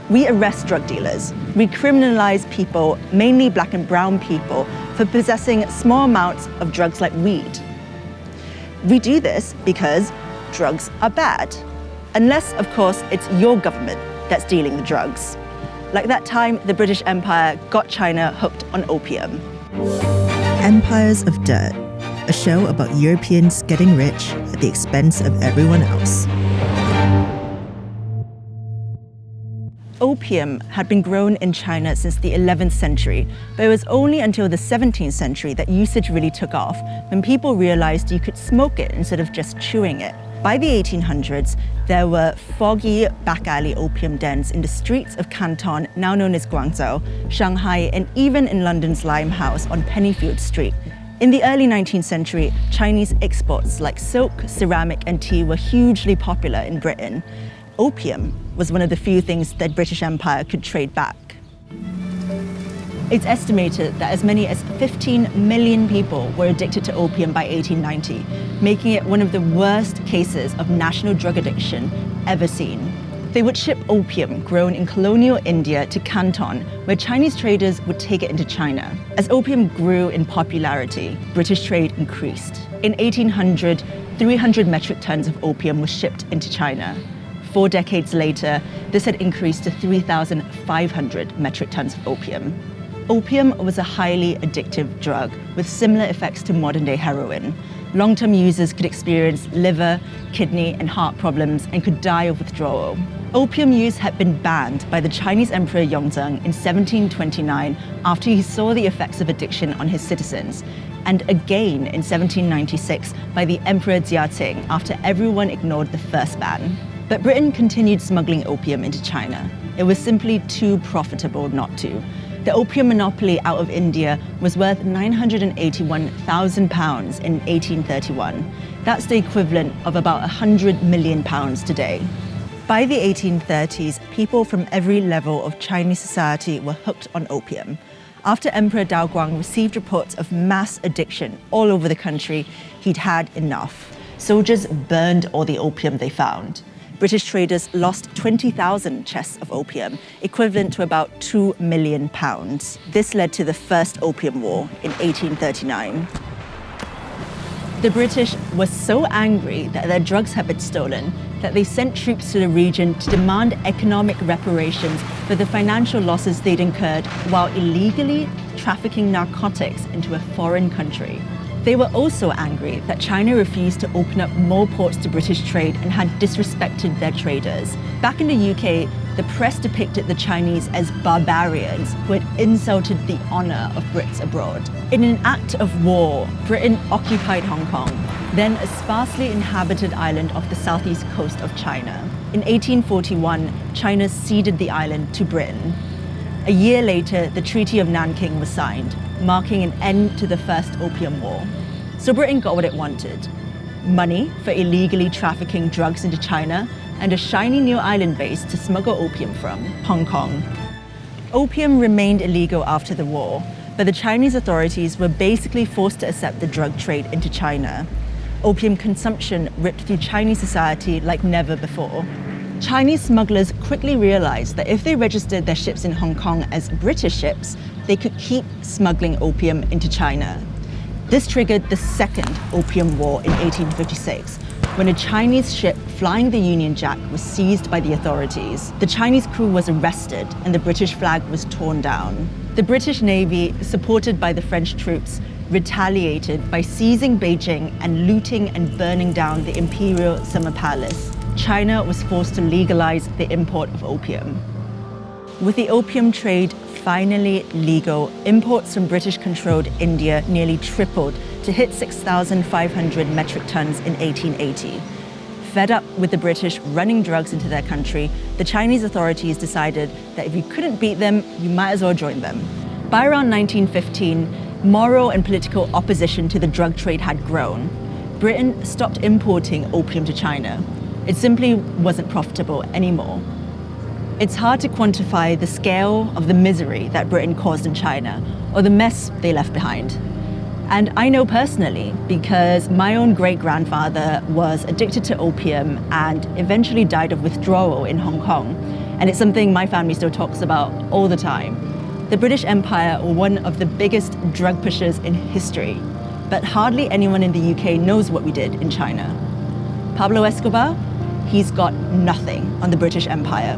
We arrest drug dealers. We criminalize people, mainly black and brown people, for possessing small amounts of drugs like weed. We do this because drugs are bad. Unless, of course, it's your government that's dealing the drugs. Like that time, the British Empire got China hooked on opium. Empires of Dirt, a show about Europeans getting rich at the expense of everyone else. Opium had been grown in China since the 11th century, but it was only until the 17th century that usage really took off, when people realized you could smoke it instead of just chewing it. By the 1800s, there were foggy back-alley opium dens in the streets of Canton, now known as Guangzhou, Shanghai, and even in London's Limehouse on Pennyfield Street. In the early 19th century, Chinese exports like silk, ceramic, and tea were hugely popular in Britain. Opium was one of the few things the British Empire could trade back. It's estimated that as many as 15 million people were addicted to opium by 1890, making it one of the worst cases of national drug addiction ever seen. They would ship opium grown in colonial India to Canton, where Chinese traders would take it into China. As opium grew in popularity, British trade increased. In 1800, 300 metric tons of opium was shipped into China. 4 decades later, this had increased to 3,500 metric tons of opium. Opium was a highly addictive drug with similar effects to modern-day heroin. Long-term users could experience liver, kidney, and heart problems and could die of withdrawal. Opium use had been banned by the Chinese Emperor Yongzheng in 1729 after he saw the effects of addiction on his citizens, and again in 1796 by the Emperor Tjseng after everyone ignored the first ban. But Britain continued smuggling opium into China. It was simply too profitable not to. The opium monopoly out of India was worth £981,000 in 1831. That's the equivalent of about £100 million today. By the 1830s, people from every level of Chinese society were hooked on opium. After Emperor Daoguang received reports of mass addiction all over the country, he'd had enough. Soldiers burned all the opium they found. British traders lost 20,000 chests of opium, equivalent to about £2 million. This led to the First Opium War in 1839. The British were so angry that their drugs had been stolen that they sent troops to the region to demand economic reparations for the financial losses they'd incurred while illegally trafficking narcotics into a foreign country. They were also angry that China refused to open up more ports to British trade and had disrespected their traders. Back in the UK, the press depicted the Chinese as barbarians who had insulted the honor of Brits abroad. In an act of war, Britain occupied Hong Kong, then a sparsely inhabited island off the southeast coast of China. In 1841, China ceded the island to Britain. A year later, the Treaty of Nanking was signed, marking an end to the First Opium War. So Britain got what it wanted: money for illegally trafficking drugs into China and a shiny new island base to smuggle opium from, Hong Kong. Opium remained illegal after the war, but the Chinese authorities were basically forced to accept the drug trade into China. Opium consumption ripped through Chinese society like never before. Chinese smugglers quickly realized that if they registered their ships in Hong Kong as British ships, they could keep smuggling opium into China. This triggered the Second Opium War in 1856, when a Chinese ship flying the Union Jack was seized by the authorities. The Chinese crew was arrested and the British flag was torn down. The British Navy, supported by the French troops, retaliated by seizing Beijing and looting and burning down the Imperial Summer Palace. China was forced to legalize the import of opium. With the opium trade finally legal, imports from British-controlled India nearly tripled to hit 6,500 metric tons in 1880. Fed up with the British running drugs into their country, the Chinese authorities decided that if you couldn't beat them, you might as well join them. By around 1915, moral and political opposition to the drug trade had grown. Britain stopped importing opium to China. It simply wasn't profitable anymore. It's hard to quantify the scale of the misery that Britain caused in China, or the mess they left behind. And I know personally because my own great-grandfather was addicted to opium and eventually died of withdrawal in Hong Kong. and it's something my family still talks about all the time. The British Empire were one of the biggest drug pushers in history, but hardly anyone in the UK knows what we did in China. Pablo Escobar, he's got nothing on the British Empire.